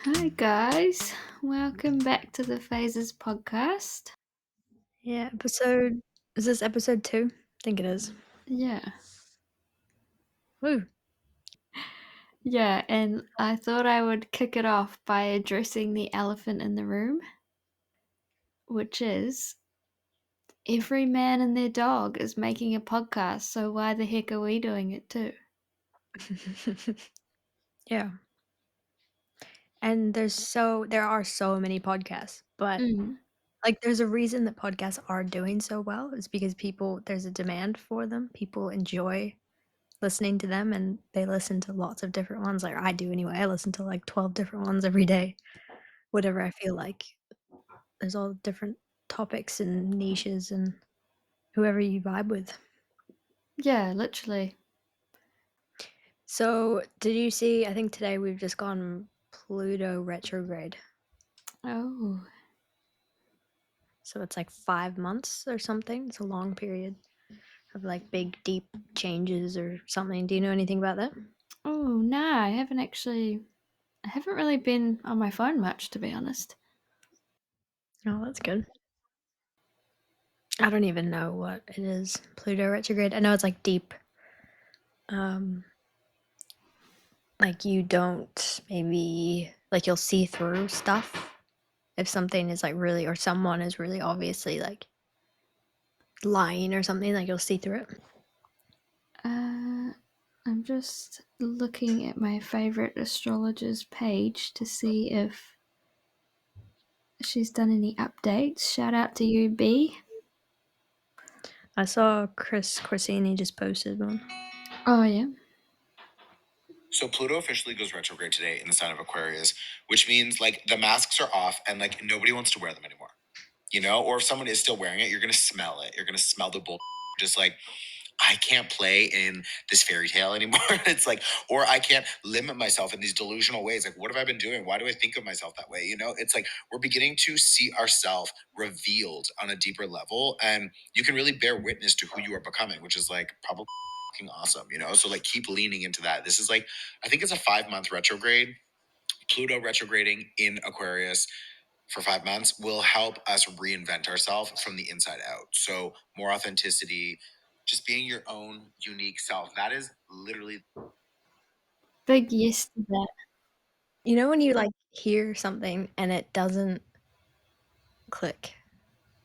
Hi guys, welcome back to the Phases podcast. Yeah, is this episode 2? I think it is. Yeah, Woo. yeah, and I thought I would kick it off by addressing the elephant in the room, which is every man and their dog is making a podcast, so why the heck are we doing it too? Yeah. And there are so many podcasts, but Mm, there's a reason that podcasts are doing so well. It's because there's a demand for them. People enjoy listening to them and they listen to lots of different ones. Like I do anyway. I listen to like 12 different ones every day, whatever I feel like. There's all different topics and niches and whoever you vibe with. yeah, literally. So, did you see? I think today we've just gone Pluto retrograde. Oh, So it's like 5 months or something. It's a long period of like big, deep changes or something. Do you know anything about that? oh, nah, I haven't really been on my phone much to be honest. Oh, that's good. I don't even know what it is. Pluto retrograde. I know it's like deep. Um, like you don't maybe like you'll see through stuff if something is like really or someone is really obviously like lying or something. Like you'll see through it. Uh, I'm just looking at my favorite astrologer's page to see if she's done any updates. Shout out to you, B. I saw Chris Corsini just posted one. Oh, yeah. So Pluto officially goes retrograde today in the sign of Aquarius, which means like the masks are off and like nobody wants to wear them anymore. Or if someone is still wearing it, you're gonna smell it. You're gonna smell the bull. Just like I can't play in this fairy tale anymore. It's like, or I can't limit myself in these delusional ways. Like, what have I been doing? Why do I think of myself that way? It's like we're beginning to see ourselves revealed on a deeper level, and you can really bear witness to who you are becoming, which is like probably fucking awesome. So like keep leaning into that. This is like, I think it's a 5 month retrograde. Pluto retrograding in Aquarius for 5 months will help us reinvent ourselves from the inside out. So more authenticity, just being your own unique self. That is literally Big yes to that. You know when you like hear something and it doesn't click,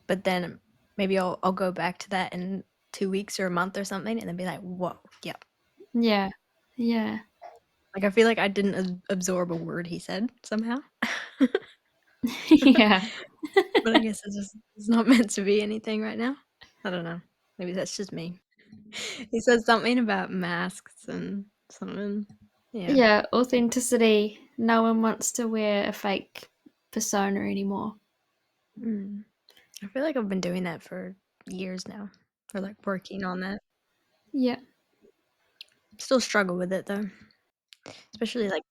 but then maybe I'll go back to that in 2 weeks or a month or something, and then be like, "Whoa, yep." Yeah. Yeah. Like I feel like I didn't absorb a word he said somehow, Yeah. but I guess it's not meant to be anything right now. I don't know. Maybe that's just me. He said something about masks and something. Yeah. Yeah. Authenticity. No one wants to wear a fake persona anymore. Mm. I feel like I've been doing that for years now, or like working on that. Yeah. Still struggle with it though, especially like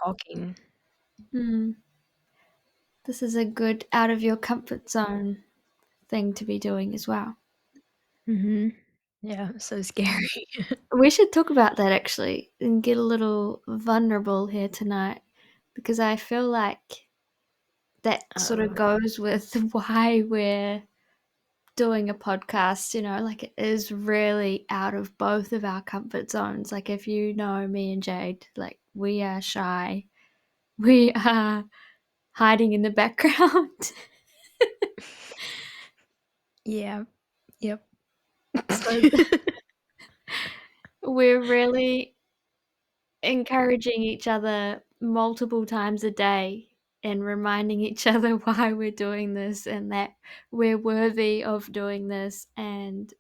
talking. Mm. This is a good out of your comfort zone thing to be doing as well. Yeah, so scary. We should talk about that actually and get a little vulnerable here tonight because I feel like that sort of Uh-oh. goes with why we're doing a podcast, like it is really out of both of our comfort zones. Like if you know me and Jade, like we are shy. We are hiding in the background. Yeah. Yep. So we're really encouraging each other multiple times a day and reminding each other why we're doing this and that we're worthy of doing this and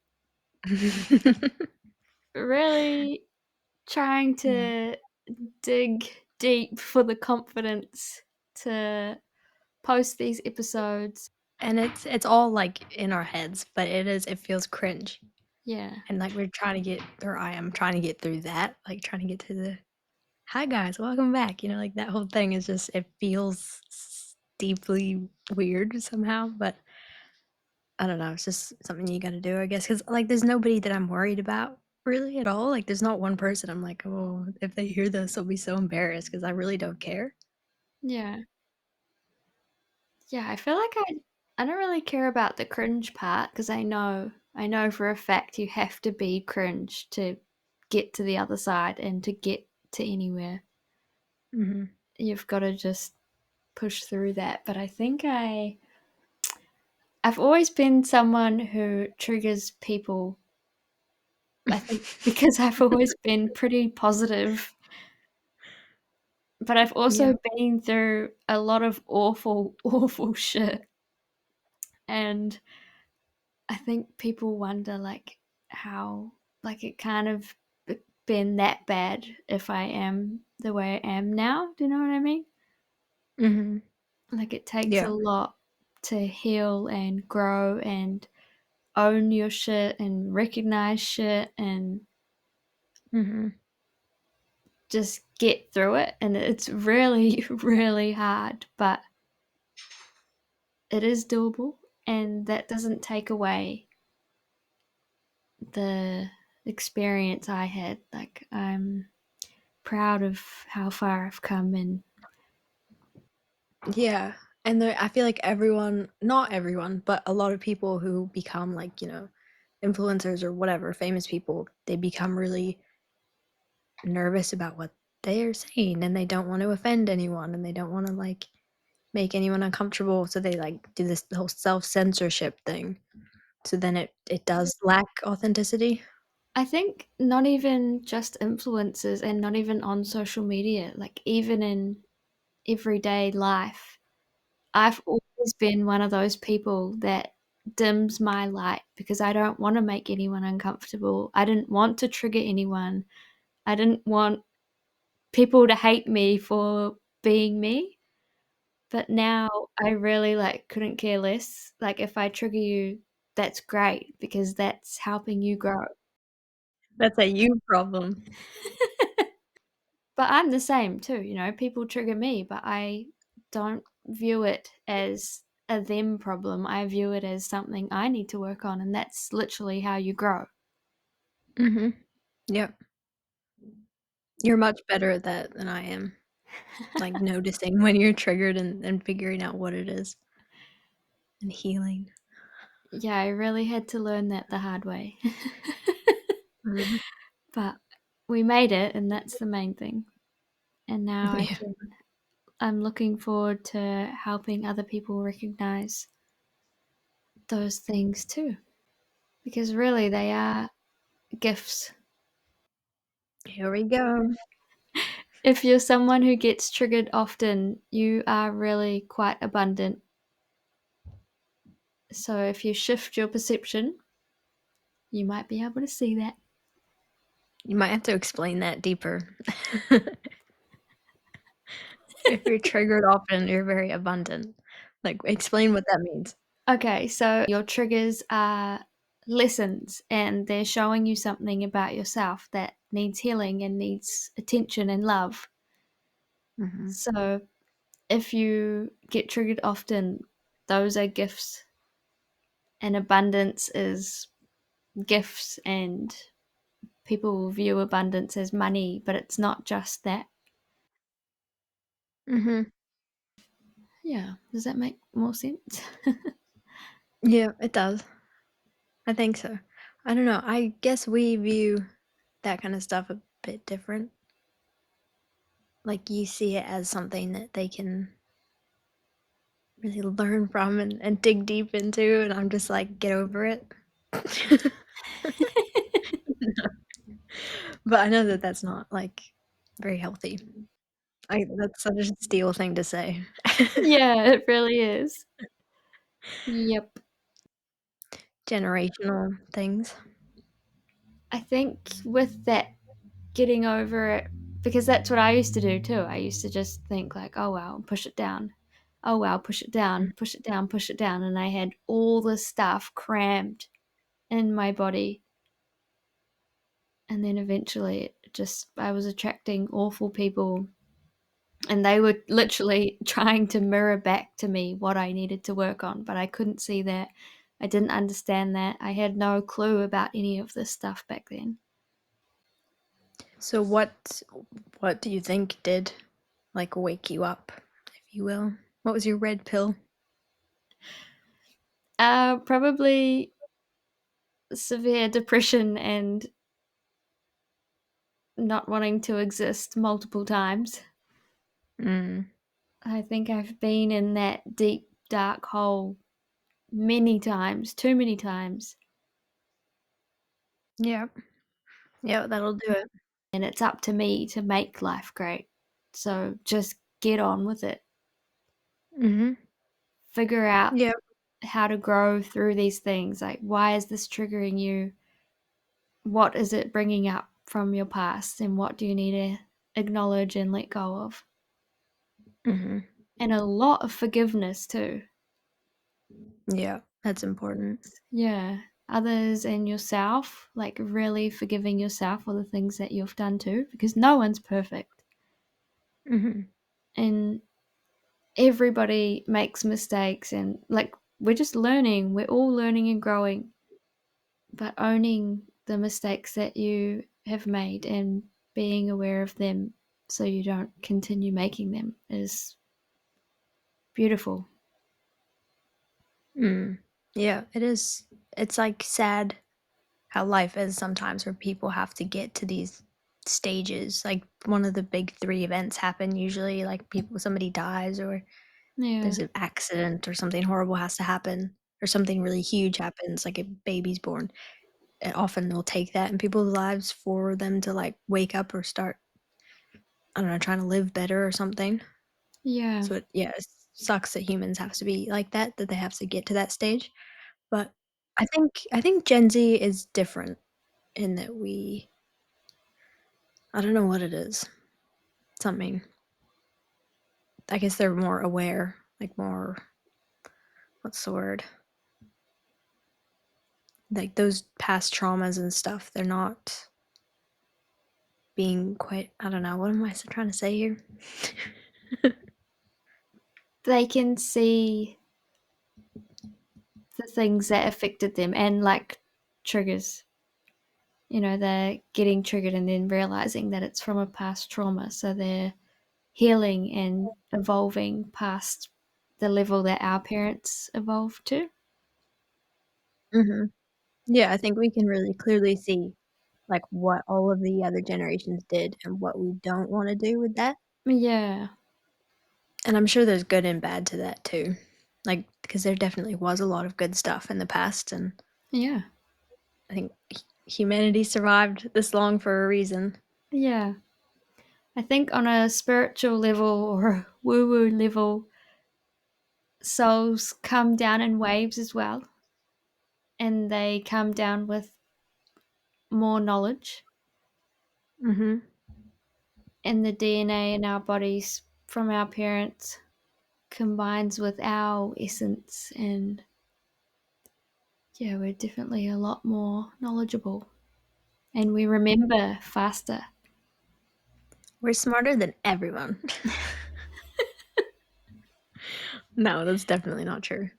really trying Yeah. to dig deep for the confidence to post these episodes. And it's all, like, in our heads, but it feels cringe, Yeah. and, like, we're trying to get or I am trying to get through that, like, trying to get to the, "Hi, guys, welcome back," like, that whole thing is just it feels deeply weird somehow, but I don't know, it's just something you gotta do, I guess, because like, there's nobody that I'm worried about really at all, like, there's not one person I'm like, "Oh, if they hear this, they'll be so embarrassed," because I really don't care. Yeah. Yeah, I feel like I don't really care about the cringe part because I know for a fact you have to be cringe to get to the other side and to get to anywhere. Mm-hmm. You've got to just push through that. But I think I've always been someone who triggers people. I think because I've always been pretty positive, but I've also Yeah. been through a lot of awful, awful shit. And I think people wonder like how like it kind of been that bad if I am the way I am now. Do you know what I mean? Mm-hmm. Like it takes a Yeah. lot to heal and grow and own your shit and recognize shit and Mm-hmm. just get through it. And it's really, really hard, but it is doable. And that doesn't take away the experience I had. Like, I'm proud of how far I've come. And Yeah. And I feel like everyone, not everyone, but a lot of people who become like, influencers or whatever, famous people, they become really nervous about what they're saying and they don't want to offend anyone and they don't want to like make anyone uncomfortable. So they like do this whole self-censorship thing. So then it does lack authenticity. I think not even just influencers and not even on social media, like, even in everyday life, I've always been one of those people that dims my light because I don't want to make anyone uncomfortable. I didn't want to trigger anyone. I didn't want people to hate me for being me. But now I really like couldn't care less. Like if I trigger you, that's great because that's helping you grow. That's a you problem. But I'm the same too, people trigger me, but I don't view it as a them problem. I view it as something I need to work on, and that's literally how you grow. Mm-hmm. Yep. You're much better at that than I am. Like noticing when you're triggered and figuring out what it is and healing. Yeah, I really had to learn that the hard way. Mhm. But we made it, and that's the main thing. And now Yeah. I'm looking forward to helping other people recognize those things too, because really they are gifts. Here we go. If you're someone who gets triggered often, you are really quite abundant. So if you shift your perception, you might be able to see that. You might have to explain that deeper. If you're triggered often, you're very abundant. Like, explain what that means. Okay, so your triggers are lessons and they're showing you something about yourself that needs healing and needs attention and love. Mhm. So if you get triggered often, those are gifts, and abundance is gifts, and people will view abundance as money, but it's not just that. Mhm. Yeah, does that make more sense? Yeah, it does. I think so. I don't know. I guess we view that kind of stuff a bit different. Like, you see it as something that they can really learn from and dig deep into, and I'm just like, get over it. But I know that that's not like very healthy. That's such a Steel thing to say. Yeah, it really is. Yep. Generational things. I think with that, getting over it, because that's what I used to do too. I used to just think like, oh wow, push it down. Oh wow, push it down, push it down, push it down. And I had all this stuff crammed in my body. And then eventually it just, I was attracting awful people, and they were literally trying to mirror back to me what I needed to work on, but I couldn't see that. I didn't understand that. I had no clue about any of this stuff back then. So what do you think did like wake you up? you will. What was your red pill? Probably severe depression and not wanting to exist multiple times. Mm. I think I've been in that deep, dark hole many times, too many times. Yeah. Yeah, that'll do it. And it's up to me to make life great. So just get on with it. Mm-hmm. Figure out Yeah. how to grow through these things. Like, why is this triggering you? What is it bringing up from your past? And what do you need to acknowledge and let go of? Mm-hmm. And a lot of forgiveness too. Yeah, that's important. Yeah. Others and yourself, like really forgiving yourself for the things that you've done too, because no one's perfect. Mm-hmm. And everybody makes mistakes, and like we're just learning, we're all learning and growing. But owning the mistakes that you have made and being aware of them so you don't continue making them is beautiful. Mm. Yeah, it is. It's like sad how life is sometimes where people have to get to these stages. Like one of the big three events happen usually, like somebody dies or Yeah. there's an accident or something horrible has to happen or something really huge happens, like a baby's born. It often will take that in people's lives for them to like wake up or start, I don't know, trying to live better or something. Yeah. So it sucks that humans have to be like that they have to get to that stage. But I think Gen Z is different in that I don't know what it is. Something. I guess they're more aware, like more what's the word? Like those past traumas and stuff, they're not being quite, I don't know, what am I trying to say here? They can see the things that affected them and like triggers. They're getting triggered and then realizing that it's from a past trauma. So they're healing and evolving past the level that our parents evolved to. Mhm. Yeah, I think we can really clearly see like what all of the other generations did and what we don't want to do with that. Yeah. And I'm sure there's good and bad to that too. Like because there definitely was a lot of good stuff in the past and Yeah. I think humanity survived this long for a reason. Yeah. I think on a spiritual level or a woo woo level, souls come down in waves as well. And they come down with more knowledge. Mhm. And the DNA in our bodies from our parents combines with our essence. And yeah, we're definitely a lot more knowledgeable. And we remember faster. We're smarter than everyone. No, that's definitely not true.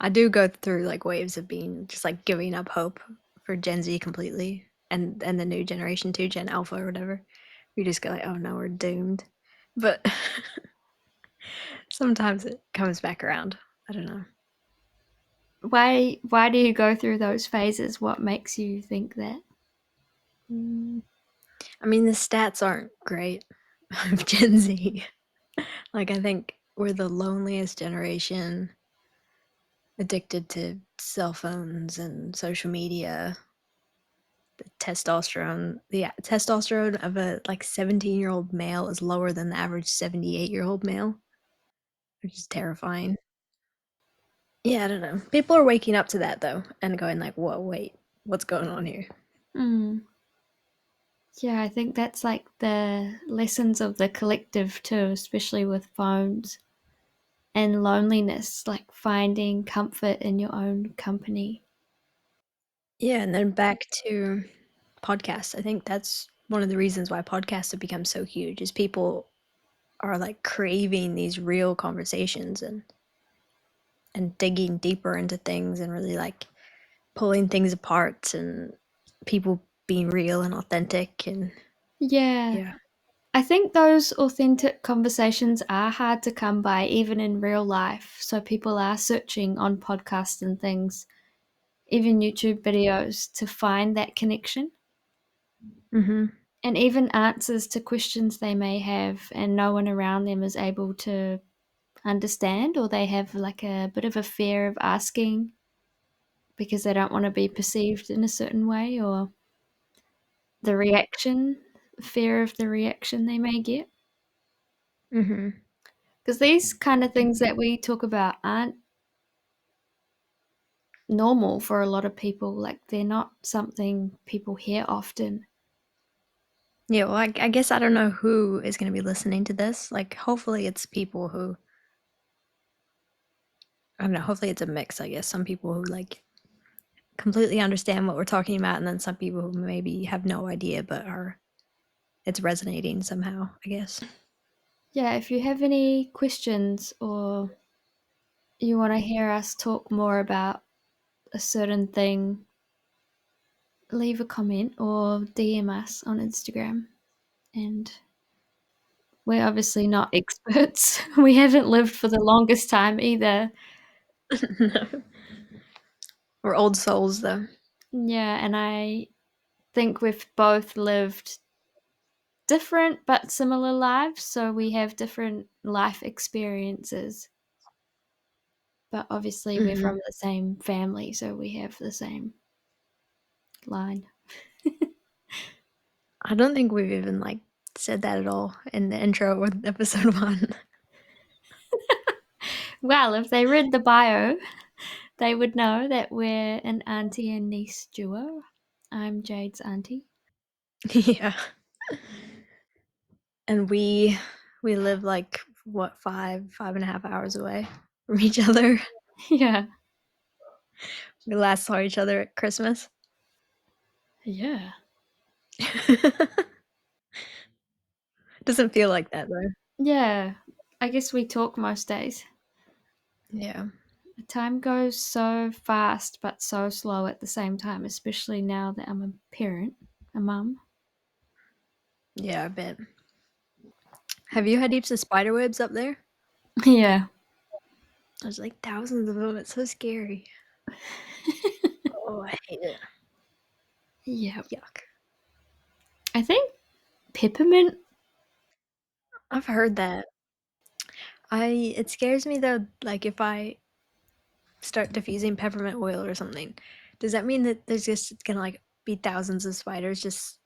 I do go through like waves of being just like giving up hope for Gen Z completely and the new generation too, Gen Alpha or whatever. We just go like, oh no, we're doomed. But sometimes it comes back around. I don't know. Why do you go through those phases? What makes you think that? Mm, I mean, the stats aren't great of Gen Z. Like, I think we're the loneliest generation addicted to cell phones and social media. The testosterone of a like 17-year-old male is lower than the average 78-year-old male, which is terrifying. Yeah, I don't know. People are waking up to that though and going like, whoa, wait, what's going on here? Mm. Yeah, I think that's like the lessons of the collective too, especially with phones and loneliness, like finding comfort in your own company. Yeah, and then back to podcasts. I think that's one of the reasons why podcasts have become so huge is people are like craving these real conversations and digging deeper into things and really like pulling things apart and people being real and authentic and Yeah, yeah. I think those authentic conversations are hard to come by even in real life. So people are searching on podcasts and things, even YouTube videos, to find that connection. Mm-hmm. And even answers to questions they may have, and no one around them is able to understand, or they have like a bit of a fear of asking because they don't want to be perceived in a certain way, or the reaction, fear of the reaction they may get. Mm-hmm. Because these kind of things that we talk about aren't normal for a lot of people. Like, they're not something people hear often. Yeah, well, I guess I don't know who is going to be listening to this. Like, hopefully it's people who, I don't know, hopefully it's a mix, I guess. Some people who, like, completely understand what we're talking about, and then some people who maybe have no idea but it's resonating somehow, I guess. Yeah, if you have any questions or you want to hear us talk more about a certain thing, leave a comment or DM us on Instagram. And we're obviously not experts. We haven't lived for the longest time either. No. We're old souls, though. Yeah, and I think we've both lived different but similar lives, so we have different life experiences. But obviously, we're Mm-hmm. from the same family, so we have the same line. I don't think we've even, like, said that at all in the intro with episode 1. Well, if they read the bio, they would know that we're an auntie and niece duo. I'm Jade's auntie. Yeah. And we live, like, what, 5.5 hours away from each other. Yeah. We last saw each other at Christmas. Yeah. Doesn't feel like that, though. Yeah. I guess we talk most days. Yeah. Time goes so fast but so slow at the same time, especially now that I'm a parent, a mum. Yeah, I bet. Have you had heaps of spider webs up there? Yeah. There's like thousands of them. It's so scary. Oh, I hate it. Yeah. Yuck. I think peppermint. I've heard that. It scares me though, like if I start diffusing peppermint oil or something. Does that mean that there's just gonna like be thousands of spiders just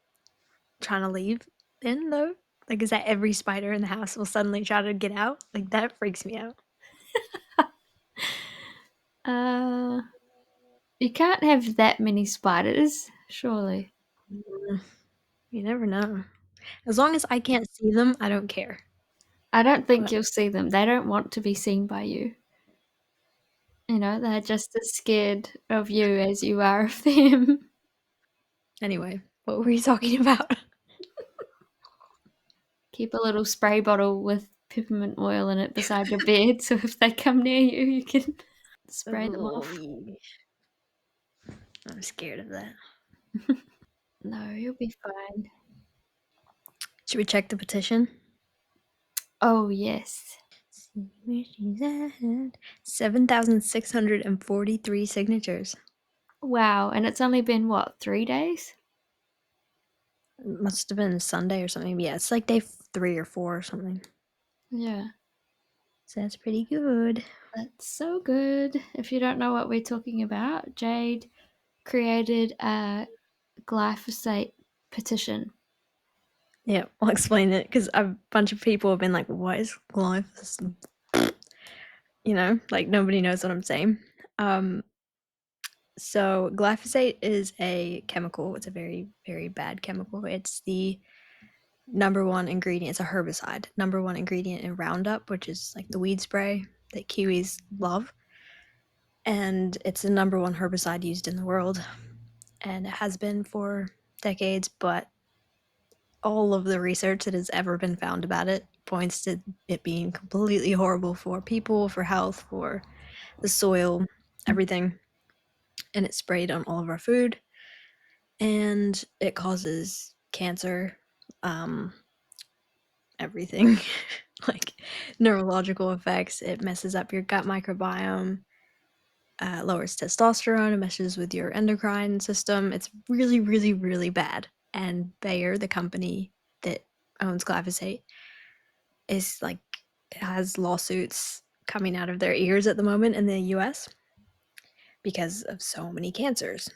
trying to leave in though? Like is that every spider in the house will suddenly try to get out? Like that freaks me out. Uh, you can't have that many spiders, surely. Mm, You never know. As long as I can't see them, I don't care. I don't think But you'll see them. They don't want to be seen by you. You know, they're just as scared of you as you are of them. anyway, what were you talking about? Keep a little spray bottle with peppermint oil in it beside your bed, so if they come near you, you can spray them Oh, off. I'm scared of that. No, you'll be fine. Should we check the petition? Oh, yes. See where she's at. 7,643 signatures. Wow, and it's only been, what, 3 days? It must have been Sunday or something. Yeah, it's like day 3 or 4 or something. Yeah. So that's pretty good. That's so good. If you don't know what we're talking about, Jade created a glyphosate petition. Yeah, I'll explain it because a bunch of people have been like, what is glyphosate? Like nobody knows what I'm saying. So glyphosate is a chemical. It's a very, very bad chemical. It's the number one ingredient. It's a herbicide. Number one ingredient in Roundup, which is like the weed spray that Kiwis love. And it's the number one herbicide used in the world. And it has been for decades, but all of the research that has ever been found about it points to it being completely horrible for people, for health, for the soil, everything. And it's sprayed on all of our food. And it causes cancer, everything. Like neurological effects, it messes up your gut microbiome, lowers testosterone, it messes with your endocrine system. It's really, really, really bad. And Bayer, the company that owns glyphosate, is like has lawsuits coming out of their ears at the moment in the US because of so many cancers.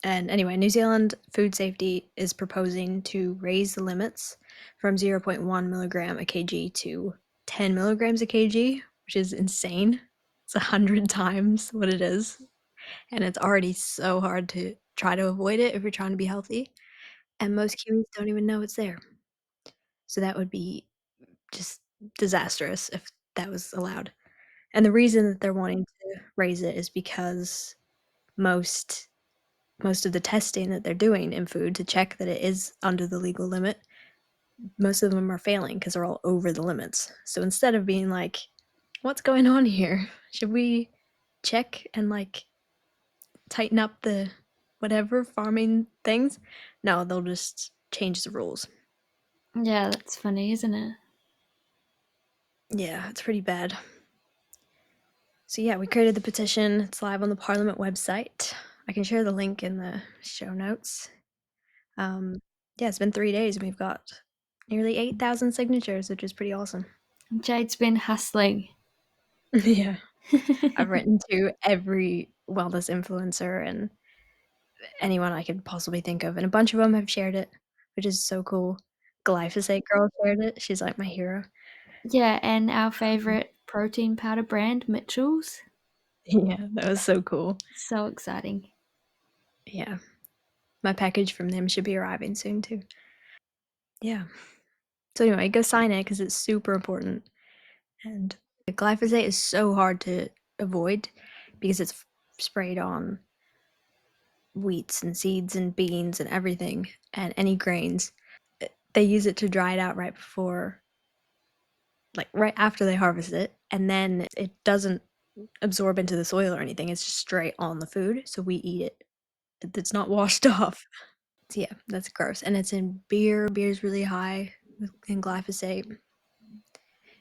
And anyway, New Zealand Food Safety is proposing to raise the limits from 0.1 milligram a kg to 10 milligrams a kg, which is insane. It's 100 times what it is. And it's already so hard to try to avoid it if you're trying to be healthy. And most Kiwis don't even know it's there. So that would be just disastrous if that was allowed. And the reason that they're wanting to raise it is because most of the testing that they're doing in food to check that it is under the legal limit, most of them are failing because they're all over the limits. So instead of being like, what's going on here? Should we check and like tighten up the whatever farming things? No, they'll just change the rules. Yeah, that's funny, isn't it? Yeah, it's pretty bad. So yeah, we created the petition. It's live on the Parliament website. I can share the link in the show notes. Yeah, it's been 3 days and we've got nearly 8,000 signatures, which is pretty awesome. Jade's been hustling. Yeah. I've written to every wellness influencer and anyone I could possibly think of, and a bunch of them have shared it, which is so cool. Glyphosate girl shared it. She's like my hero. Yeah, and our favorite protein powder brand, Mitchell's. Yeah, that was so cool. So exciting. Yeah. My package from them should be arriving soon too. Yeah. So anyway, go sign it because it's super important. And glyphosate is so hard to avoid because it's sprayed on wheats and seeds and beans and everything and any grains. They use it to dry it out right before, like right after they harvest it, and then it doesn't absorb into the soil or anything. It's just straight on the food, so we eat it. It's not washed off. So yeah, that's gross. And it's in beer. Beer's really high in glyphosate.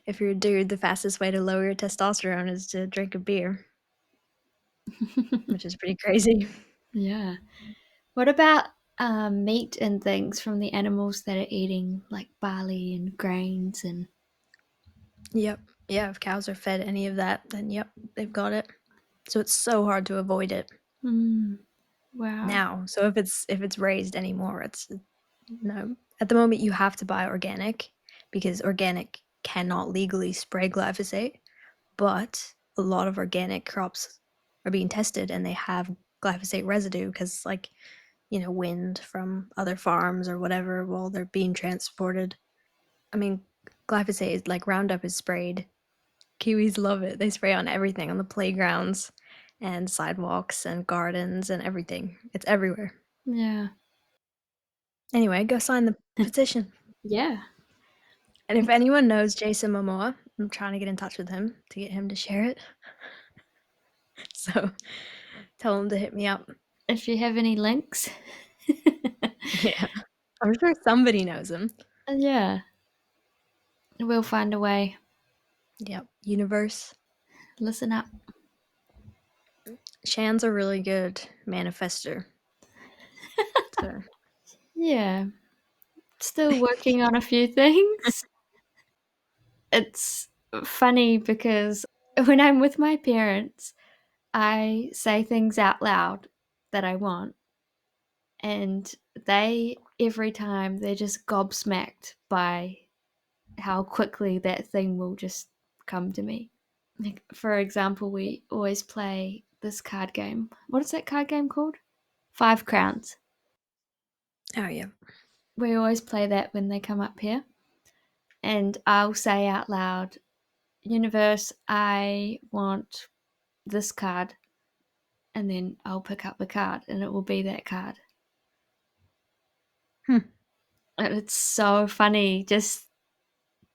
If you're a dude, the fastest way to lower your testosterone is to drink a beer, which is pretty crazy. Yeah. What about meat and things from the animals that are eating like barley and grains and Yep. Yeah, if cows are fed any of that, then yep, they've got it. So it's so hard to avoid it wow. now. So if it's raised anymore, it's no. At the moment, you have to buy organic because organic cannot legally spray glyphosate, but a lot of organic crops are being tested and they have glyphosate residue because, like, wind from other farms or whatever while they're being transported. I mean, glyphosate is like Roundup is sprayed. Kiwis love it. They spray on everything on the playgrounds and sidewalks and gardens and everything. It's everywhere. Yeah. Anyway, go sign the petition. Yeah. And if anyone knows Jason Momoa, I'm trying to get in touch with him to get him to share it. So tell him to hit me up. If you have any links. Yeah. I'm sure somebody knows him. Yeah. We'll find a way. Yep. Universe. Listen up. Shan's a really good manifester. So Yeah. Still working on a few things. It's funny because when I'm with my parents, I say things out loud that I want, and they every time they're just gobsmacked by how quickly that thing will just come to me. Like, for example, we always play this card game. What is that card game called? 5 Crowns. oh yeah. We always play that when they come up here. And I'll say out loud, Universe, I want this card. And then I'll pick up the card and it will be that card. Hmm. And it's so funny.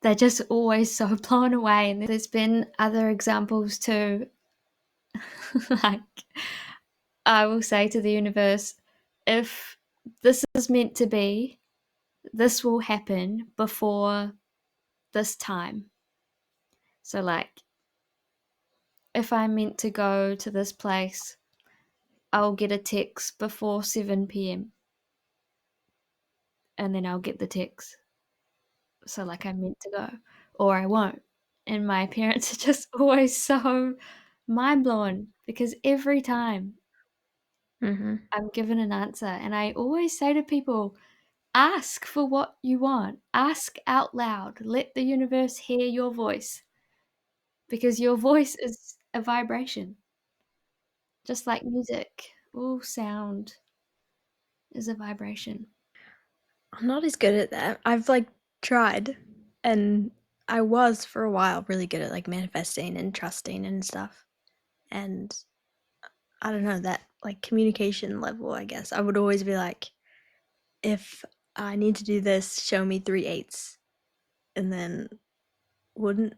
They're just always so blown away. And there's been other examples too. Like, I will say to the universe, if this is meant to be, this will happen before this time. So, like, if I'm meant to go to this place, I'll get a text before 7 p.m. and then I'll get the text. So, like, I'm meant to go, or I won't. And my parents are just always so mind blown because every time Mm-hmm. I'm given an answer, and I always say to people, ask for what you want, ask out loud, let the universe hear your voice because your voice is a vibration, just like music. All sound is a vibration. I'm not as good at that. I've like tried, and I was for a while really good at like manifesting and trusting and stuff. And I don't know that like communication level, I guess. I would always be like, if I need to do this, show me 3/8. And then wouldn't,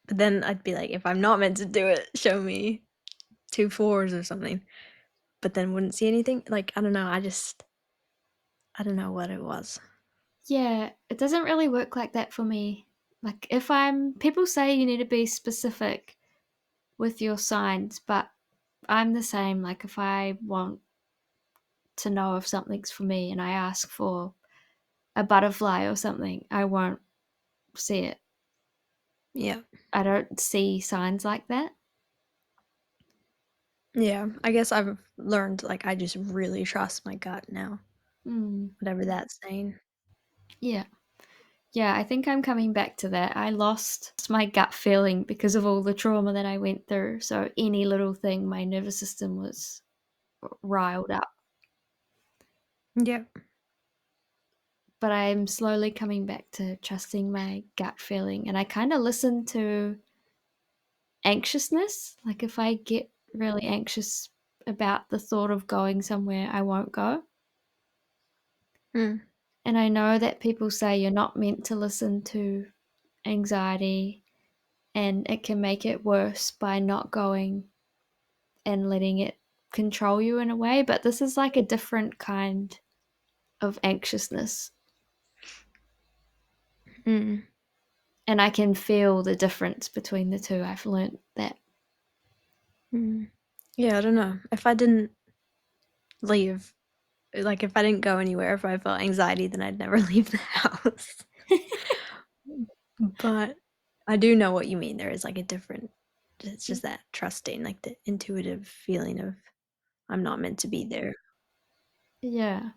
but then I'd be like, if I'm not meant to do it, show me 2/4 or something. But then wouldn't see anything. Like, I don't know. I don't know what it was. Yeah, it doesn't really work like that for me. Like, if I'm, people say you need to be specific with your signs, but I'm the same. Like, if I want to know if something's for me and I ask for a butterfly or something, I won't see it. Yeah. I don't see signs like that. Yeah. I guess I've learned, like, I just really trust my gut now, Mm, whatever that's saying. yeah. Yeah, I think I'm coming back to that. I lost my gut feeling because of all the trauma that I went through. So any little thing, my nervous system was riled up. Yeah. But I'm slowly coming back to trusting my gut feeling. And I kind of listen to anxiousness. Like if I get really anxious about the thought of going somewhere, I won't go. Mm. And I know that people say you're not meant to listen to anxiety and it can make it worse by not going and letting it control you in a way. But this is like a different kind of anxiousness. Mm. And I can feel the difference between the two. I've learned that. Mm. Yeah, I don't know. If I didn't leave, like, if I didn't go anywhere, if I felt anxiety, then I'd never leave the house. But I do know what you mean. There is like a different, it's just that trusting, like the intuitive feeling of I'm not meant to be there. Yeah.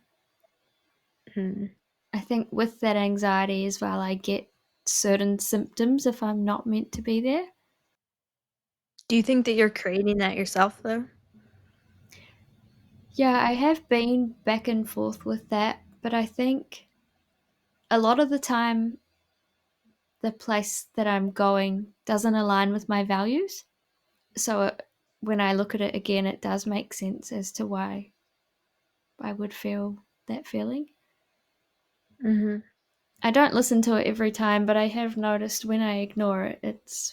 Mm. I think with that anxiety as well, I get certain symptoms if I'm not meant to be there. Do you think that you're creating that yourself though? Yeah, I have been back and forth with that, but I think a lot of the time the place that I'm going doesn't align with my values. So when I look at it again, it does make sense as to why I would feel that feeling. Mm-hmm. I don't listen to it every time, but I have noticed when I ignore it,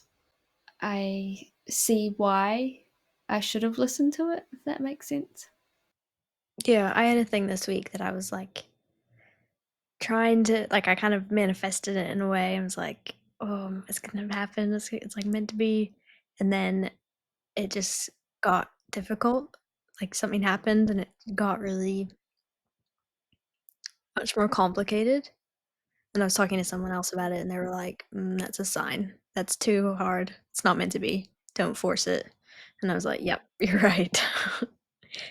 I see why I should have listened to it, if that makes sense. Yeah, I had a thing this week that I was like trying to, like, I kind of manifested it in a way. I was like, oh, it's gonna happen. It's like meant to be. And then it just got difficult. Like something happened and it got really much more complicated. And I was talking to someone else about it, and they were like, "That's a sign. That's too hard. It's not meant to be. Don't force it." And I was like, "Yep, you're right.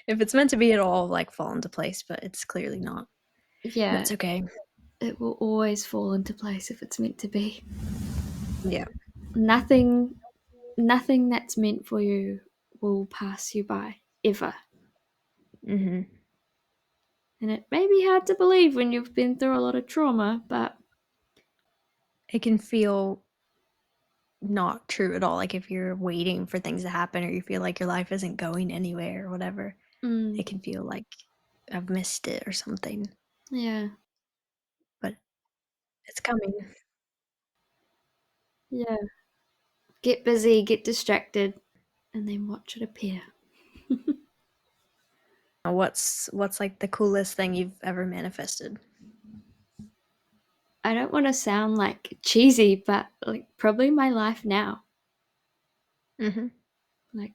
If it's meant to be, it'll all like fall into place, but it's clearly not. And Yeah, that's okay." it will always fall into place if it's meant to be. Yeah. Nothing nothing that's meant for you will pass you by ever. Hmm. And it may be hard to believe when you've been through a lot of trauma, but It can feel not true at all. Like if you're waiting for things to happen, or you feel like your life isn't going anywhere, or whatever, mm, it can feel like I've missed it or something. yeah, But it's coming. yeah. Get busy, get distracted, and then watch it appear. What's like the coolest thing you've ever manifested? I don't want to sound like cheesy, but like probably my life now. Mm-hmm. Like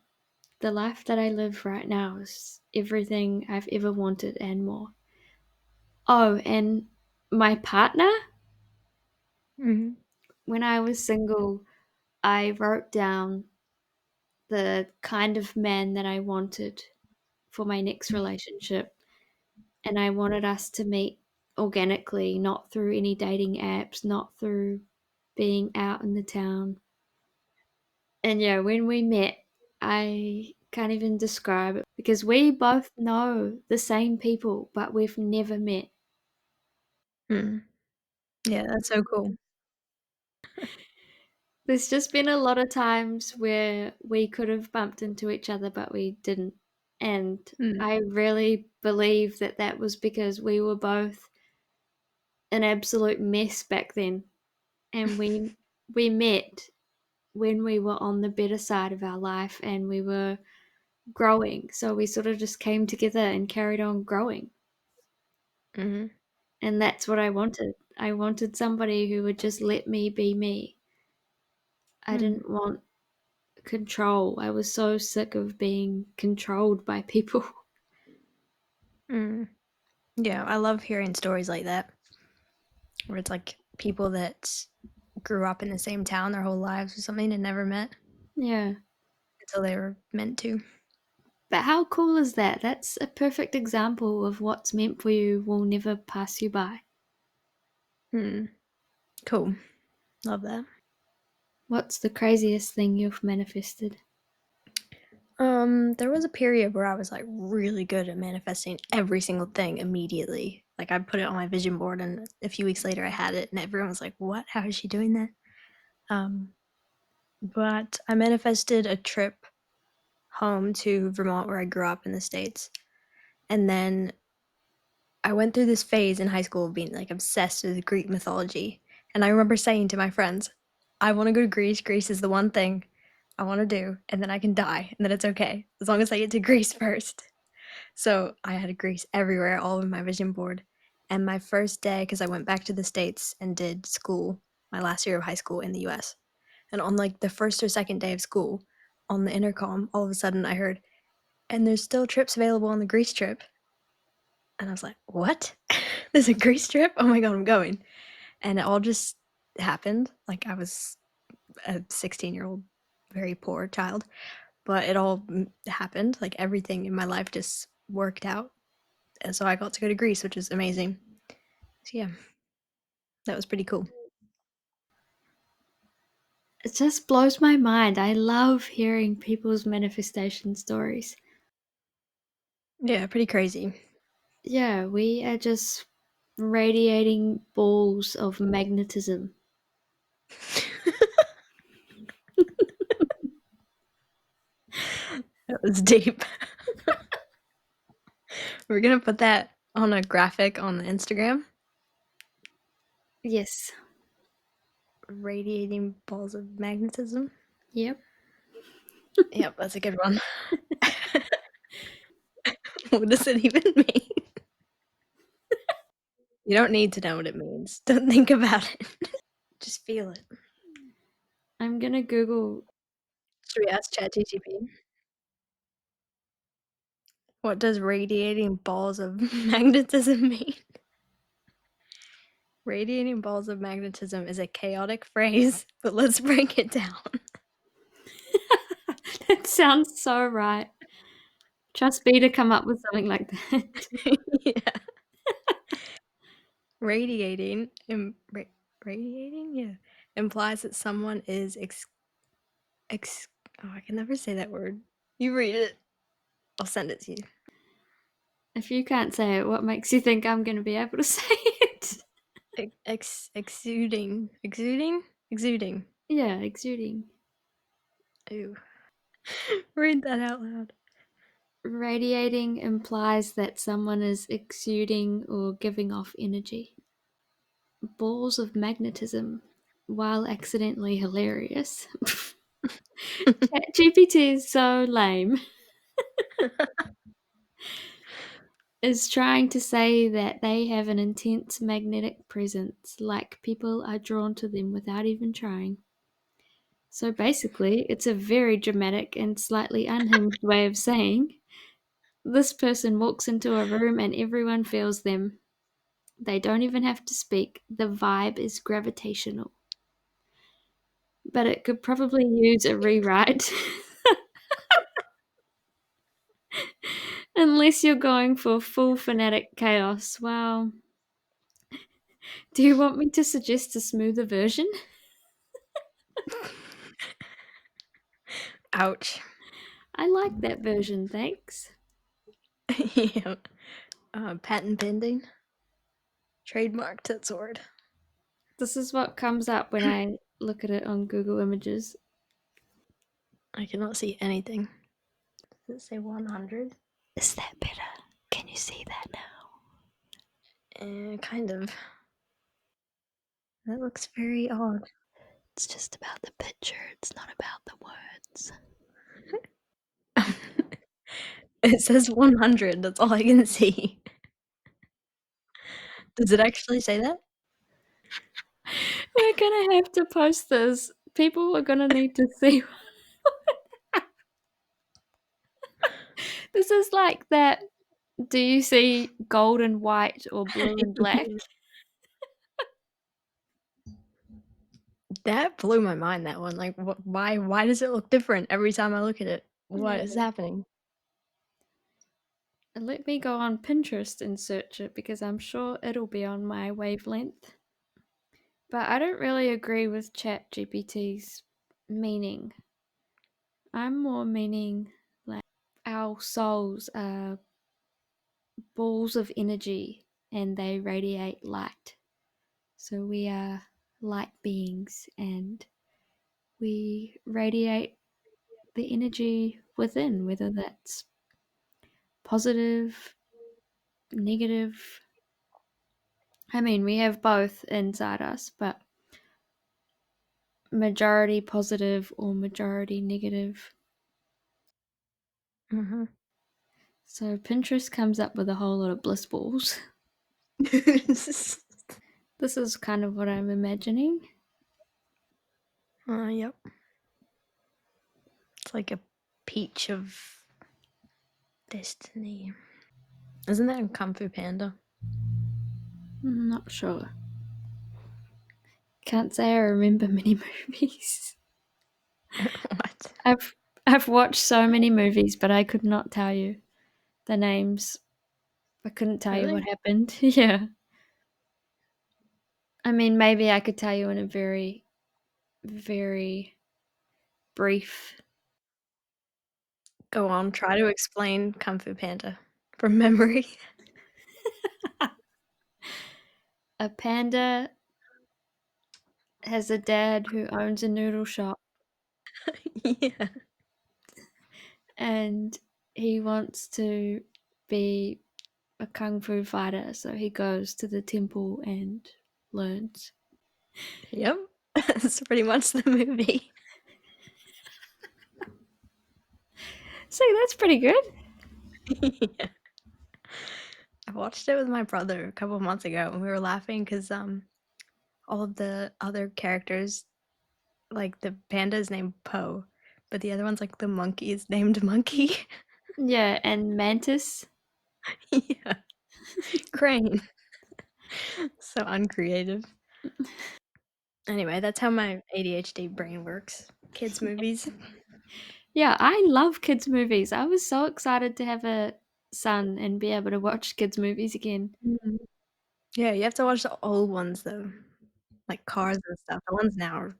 the life that I live right now is everything I've ever wanted and more. Oh, and my partner, Mm-hmm. when I was single, I wrote down the kind of man that I wanted for my next relationship. And I wanted us to meet organically, not through any dating apps, not through being out in the town. And yeah, when we met, I can't even describe it because we both know the same people, but we've never met. Mm. Yeah, that's so cool. There's just been a lot of times where we could have bumped into each other, but we didn't. And Mm. I really believe that that was because we were both an absolute mess back then. And we met when we were on the better side of our life and we were growing. So we sort of just came together and carried on growing. Mm-hmm. And that's what I wanted. I wanted somebody who would just let me be me. I Mm. didn't want control. I was so sick of being controlled by people. Mm. Yeah, I love hearing stories like that, where it's like people that grew up in the same town their whole lives or something and never met Yeah. until they were meant to. But how cool is that? That's a perfect example of what's meant for you will never pass you by. Mm. Cool. Love that. What's the craziest thing you've manifested? There was a period where I was like really good at manifesting every single thing immediately. Like I put it on my vision board and a few weeks later I had it and everyone was like, "What? How is she doing that?" Um, but I manifested a trip home to Vermont where I grew up in the States. And then I went through this phase in high school of being like obsessed with Greek mythology. And I remember saying to my friends, I want to go to Greece. Greece is the one thing I want to do, and then I can die, and then it's okay as long as I get to Greece first. So I had Greece everywhere, all over my vision board. And my first day, because I went back to the States and did school, my last year of high school in the US. And on like the first or second day of school, on the intercom, all of a sudden I heard, and there's still trips available on the Greece trip. And I was like, what? There's a Greece trip? Oh my God, I'm going. And it all just happened. Like I was a 16-year-old, very poor child, but it all happened. Like everything in my life just worked out. And so I got to go to Greece, which is amazing. So yeah, that was pretty cool. It just blows my mind. I love hearing people's manifestation stories. Yeah, pretty crazy. Yeah, we are just radiating balls of magnetism. That was deep. We're gonna put that on a graphic on the Instagram. Yes. Radiating balls of magnetism. Yep. Yep, that's a good one. What does it even mean? You don't need to know what it means. Don't think about it. Just feel it. I'm gonna Google. Should we ask ChatGPT? What does radiating balls of magnetism mean? Radiating balls of magnetism is a chaotic phrase, but let's break it down. That sounds so right. Trust me to come up with something like that. Yeah. Radiating, radiating, yeah, implies that someone is oh, I can never say that word. You read it. I'll send it to you. If you can't say it, what makes you think I'm gonna be able to say it? Exuding. Yeah, exuding. Ooh. Read that out loud. Radiating implies that someone is exuding or giving off energy. Balls of magnetism, while accidentally hilarious. ChatGPT is so lame. is trying to say that they have an intense magnetic presence, like people are drawn to them without even trying. So basically, it's a very dramatic and slightly unhinged way of saying this person walks into a room and everyone feels them. They don't even have to speak. The vibe is gravitational. But it could probably use a rewrite. Unless you're going for full fanatic chaos. Well, do you want me to suggest a smoother version? Ouch. I like that version, thanks. Yeah. Patent pending. Trademarked that sword. This is what comes up when I look at it on Google Images. I cannot see anything. Does it say 100? Is that better? Can you see that now? Kind of. That looks very odd. It's just about the picture, it's not about the words. It says 100, that's all I can see. Does it actually say that? We're gonna have to post this. People are gonna need to see. This is like that. Do you see gold and white or blue and black? That blew my mind, that one. Like, why does it look different every time I look at it? What Yeah. is happening? And let me go on Pinterest and search it because I'm sure it'll be on my wavelength. But I don't really agree with ChatGPT's meaning. I'm more meaning like our souls are balls of energy and they radiate light. So we are light beings and we radiate the energy within, whether that's positive, negative. I mean, we have both inside us, but majority positive or majority negative. Mm-hmm. So Pinterest comes up with a whole lot of bliss balls. This is kind of what I'm imagining. Yep. It's like a peach of destiny. Isn't that in Kung Fu Panda? I'm not sure. Can't say I remember many movies. What? I've watched so many movies, but I could not tell you the names. I couldn't tell you what Really? happened. Yeah. I mean, maybe I could tell you in a very, very brief. Go on, try to explain Kung Fu Panda from memory. A panda has a dad who owns a noodle shop Yeah. and he wants to be a kung fu fighter, so he goes to the temple and learns. Yep. That's pretty much the movie. See, that's pretty good. Yeah. I watched it with my brother a couple months ago and we were laughing because all of the other characters, like the panda is named Po, but the other one's like the monkey is named Monkey. Yeah, and Mantis. Yeah. Crane. So uncreative. Anyway, that's how my ADHD brain works. Kids' movies. Yeah, I love kids' movies. I was so excited to have a son and be able to watch kids' movies again. Mhm. Yeah, you have to watch the old ones though, like Cars and stuff. The ones now are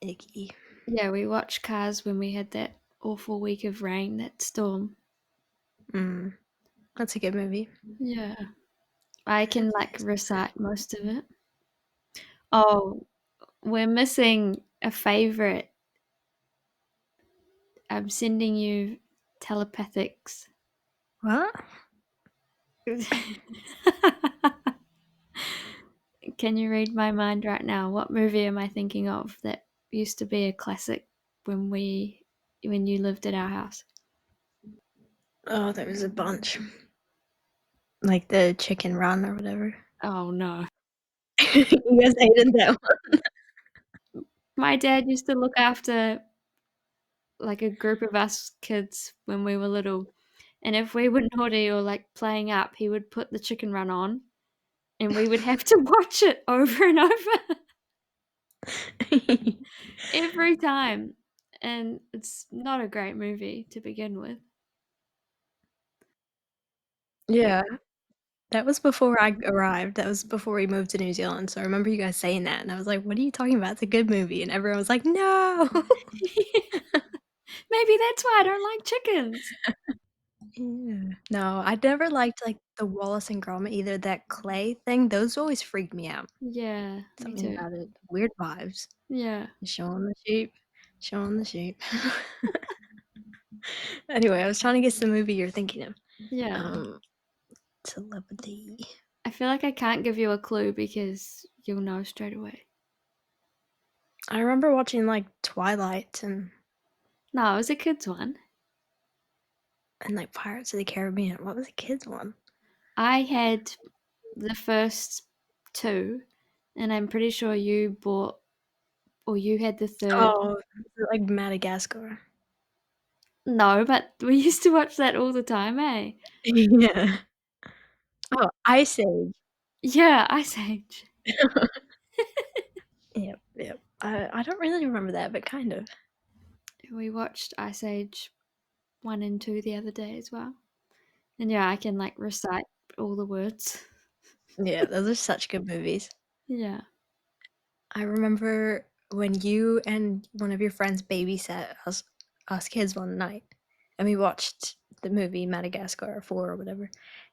icky. Yeah, we watched Cars when we had that awful week of rain, that storm. Mm, that's a good movie. Yeah. I can like recite most of it. Oh, we're missing a favorite. I'm sending you telepathics. What? Can you read my mind right now? What movie am I thinking of that used to be a classic when you lived at our house? Oh, there was a bunch. Like the chicken run or whatever. Oh no. You guys hated that one. My dad used to look after like a group of us kids when we were little, and if we were naughty or like playing up, he would put the chicken run on, and we would have to watch it over and over every time. And it's not a great movie to begin with. Yeah, that was before I arrived. That was before we moved to New Zealand. So I remember you guys saying that, and I was like, "What are you talking about? It's a good movie." And everyone was like, "No." Maybe that's why I don't like chickens. Yeah. No, I never liked like the Wallace and Gromit either. That clay thing, those always freaked me out. Yeah, me Something too. about it, weird vibes. Yeah. Showing the sheep, showing the sheep. Anyway, I was trying to guess the movie you're thinking of. Yeah. Telepathy. I feel like I can't give you a clue because you'll know straight away. I remember watching like Twilight and No, it was a kid's one. like Pirates of the Caribbean. What was the kids one? I had the first two, and I'm pretty sure you bought or you had the third. Oh, is it like Madagascar? No, but we used to watch that all the time, eh? Yeah. Oh, Ice Age. Yeah, Ice Age. Yep, yep. I don't really remember that, but kind of. We watched Ice Age 1 and 2 the other day as well. And yeah, I can like recite all the words. Yeah, those are such good movies. Yeah. I remember when you and one of your friends babysat us kids one night, and we watched the movie Madagascar 4 or whatever.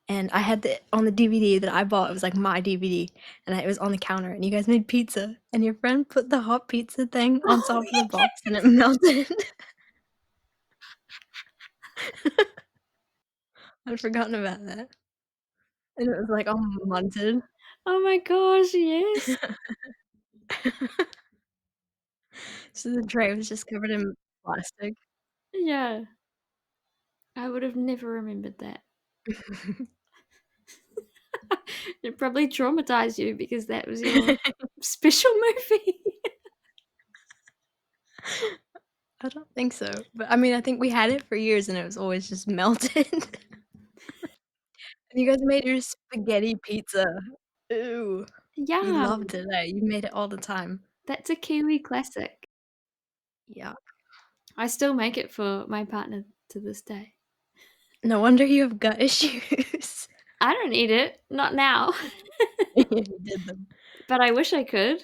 And I had the on the DVD that I bought. It was like my DVD, and it was on the counter. And you guys made pizza, and your friend put the hot pizza thing on top of the box, and it melted. I'd forgotten about that, and it was like all munted. Oh my gosh, yes. So the tray was just covered in plastic. Yeah. I would have never remembered that. It probably traumatized you because that was your special movie. I don't think so, but I mean, I think we had it for years and it was always just melted. And you guys made your spaghetti pizza. Ooh, you Yum. loved it, eh? You made it all the time. That's a Kiwi classic. Yeah. I still make it for my partner to this day. No wonder you have gut issues. I don't eat it, not now, You did them. but I wish I could.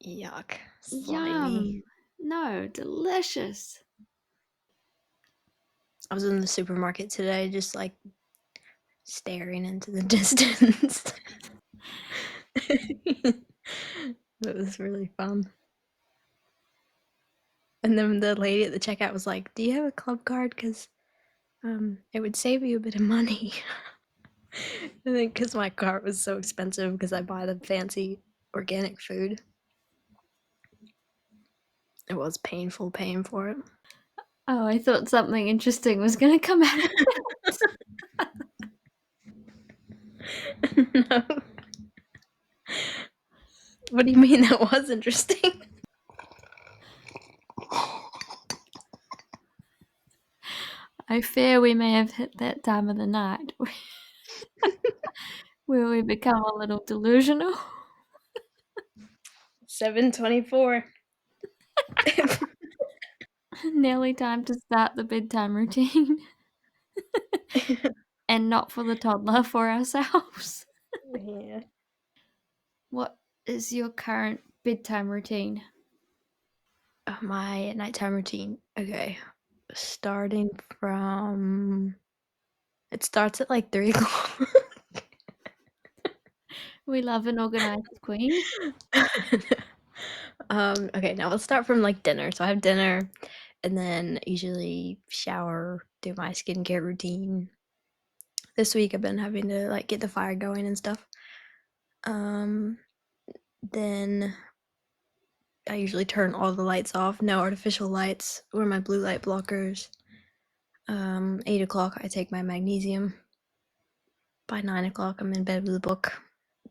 Yuck. Slimy. Yum. No, delicious. I was in the supermarket today just like staring into the distance. It was really fun. And then the lady at the checkout was like, "Do you have a club card? Because it would save you a bit of money." I think because my cart was so expensive because I buy the fancy organic food. It was painful paying for it. Oh, I thought something interesting was gonna come out of No. What do you mean that was interesting? I fear we may have hit that time of the night where we become a little delusional. 7:24. Nearly time to start the bedtime routine. And not for the toddler, for ourselves. Yeah. What is your current bedtime routine? My nighttime routine. Okay. Starting from. It starts at like 3 o'clock. We love an organized queen. Okay, now let's start from like dinner. So I have dinner and then usually shower, do my skincare routine. This week I've been having to like get the fire going and stuff. Um, then I usually turn all the lights off, no artificial lights, wear my blue light blockers. 8 o'clock I take my magnesium. By 9 o'clock, I'm in bed with a book.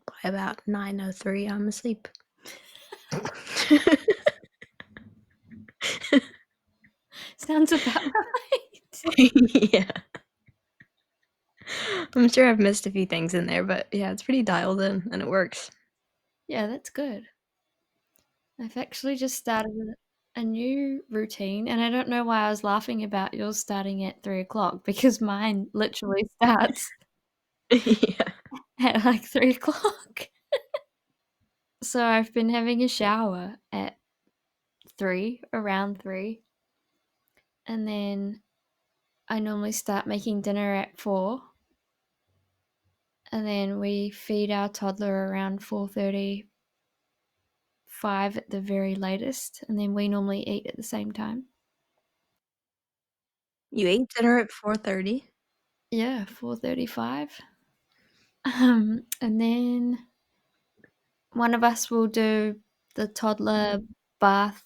By about 9:03, I'm asleep. Sounds about right. Yeah. I'm sure I've missed a few things in there, but yeah, it's pretty dialed in and it works. Yeah, that's good. I've actually just started a new routine, and I don't know why I was laughing about yours starting at 3 o'clock because mine literally starts Yeah. at like 3 o'clock. So I've been having a shower at 3, around 3, and then I normally start making dinner at 4, and then we feed our toddler around 4:30, 5 at the very latest, and then we normally eat at the same time. You ate dinner at 4:30? Yeah, 4:35. And then one of us will do the toddler bath,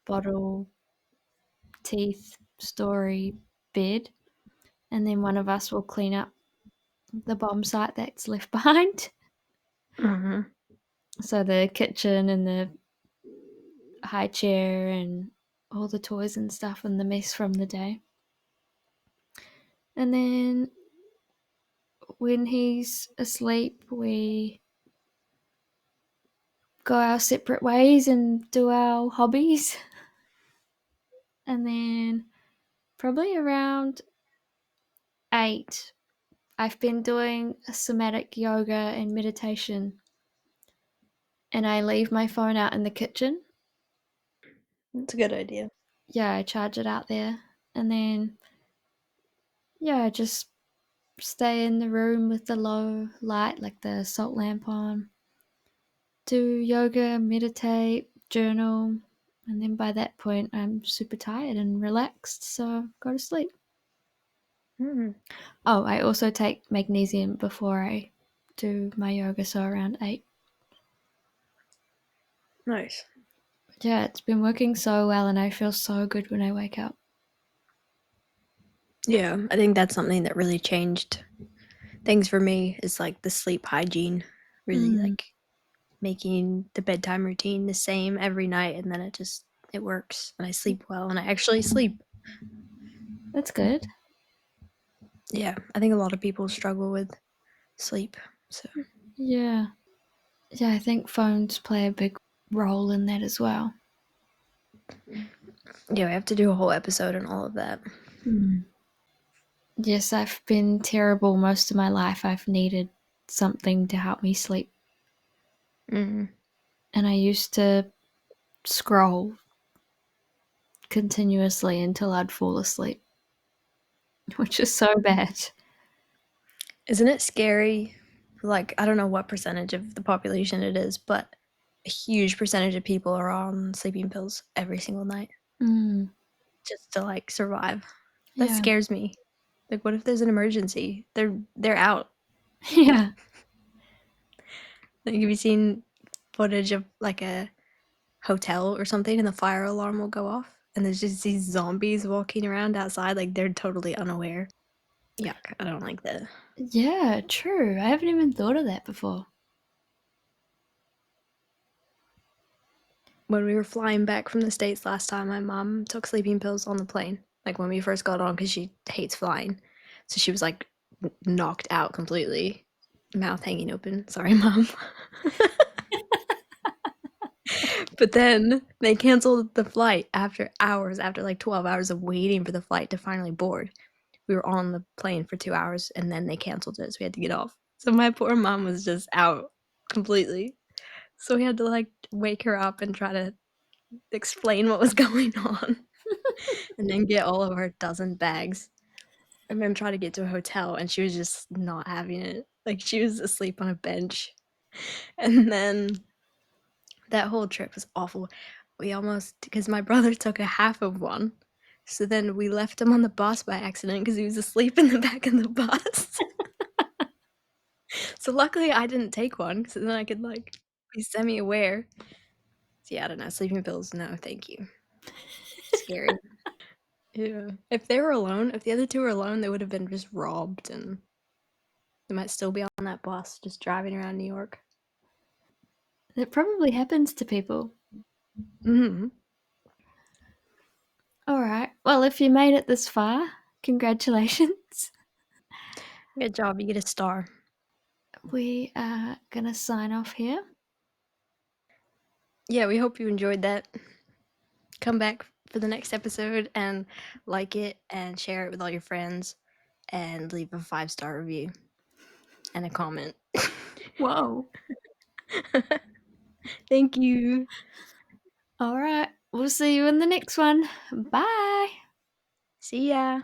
bottle, teeth, story, bed, and then one of us will clean up the bomb site that's left behind. Mhm. So the kitchen and the high chair and all the toys and stuff and the mess from the day. And then when he's asleep, we go our separate ways and do our hobbies. And then probably around 8, I've been doing somatic yoga and meditation, and I leave my phone out in the kitchen. That's a good idea. Yeah, I charge it out there, and then yeah, I just stay in the room with the low light, like the salt lamp on, do yoga, meditate, journal, and then by that point I'm super tired and relaxed, so go to sleep. Mm. Oh, I also take magnesium before I do my yoga, so around 8. Nice. Yeah, it's been working so well, and I feel so good when I wake up. Yeah, I think that's something that really changed things for me is like the sleep hygiene, really Mm, like making the bedtime routine the same every night and then it works and I sleep well and I actually sleep. that's good. Yeah, I think a lot of people struggle with sleep. So, Yeah. Yeah, I think phones play a big role in that as well. yeah, we have to do a whole episode on all of that. Mm. Yes, I've been terrible most of my life. I've needed something to help me sleep. Mm. And I used to scroll continuously until I'd fall asleep, which is so bad. Isn't it scary? Like, I don't know what percentage of the population it is, but a huge percentage of people are on sleeping pills every single night Mm, just to like survive. That yeah. scares me. Like, what if there's an emergency? They're out. Yeah. Like, have you seen footage of like a hotel or something, and the fire alarm will go off, and there's just these zombies walking around outside, like they're totally unaware. Yuck! I don't like that. Yeah, true. I haven't even thought of that before. When we were flying back from the States last time, my mom took sleeping pills on the plane, like when we first got on, because she hates flying. So she was like knocked out completely, mouth hanging open. Sorry, mom. But then they canceled the flight after hours, after like 12 hours of waiting for the flight to finally board. We were on the plane for 2 hours and then they canceled it, so we had to get off. So my poor mom was just out completely. So we had to like wake her up and try to explain what was going on and then get all of our dozen bags. And then try to get to a hotel and she was just not having it. Like she was asleep on a bench. And then that whole trip was awful. We almost, because my brother took a half of one. So then we left him on the bus by accident because he was asleep in the back of the bus. So luckily I didn't take one, so then I could like be semi-aware. So yeah, I don't know. Sleeping pills, no, thank you. Scary. Yeah. If they were alone, if the other two were alone, they would have been just robbed and They might still be on that bus, just driving around New York. It probably happens to people. Mm-hmm. All right. Well, if you made it this far, congratulations. Good job. You get a star. We are going to sign off here. Yeah, we hope you enjoyed that. Come back for the next episode and like it and share it with all your friends and leave a 5-star review and a comment. Whoa. Thank you. All right. We'll see you in the next one. Bye. See ya.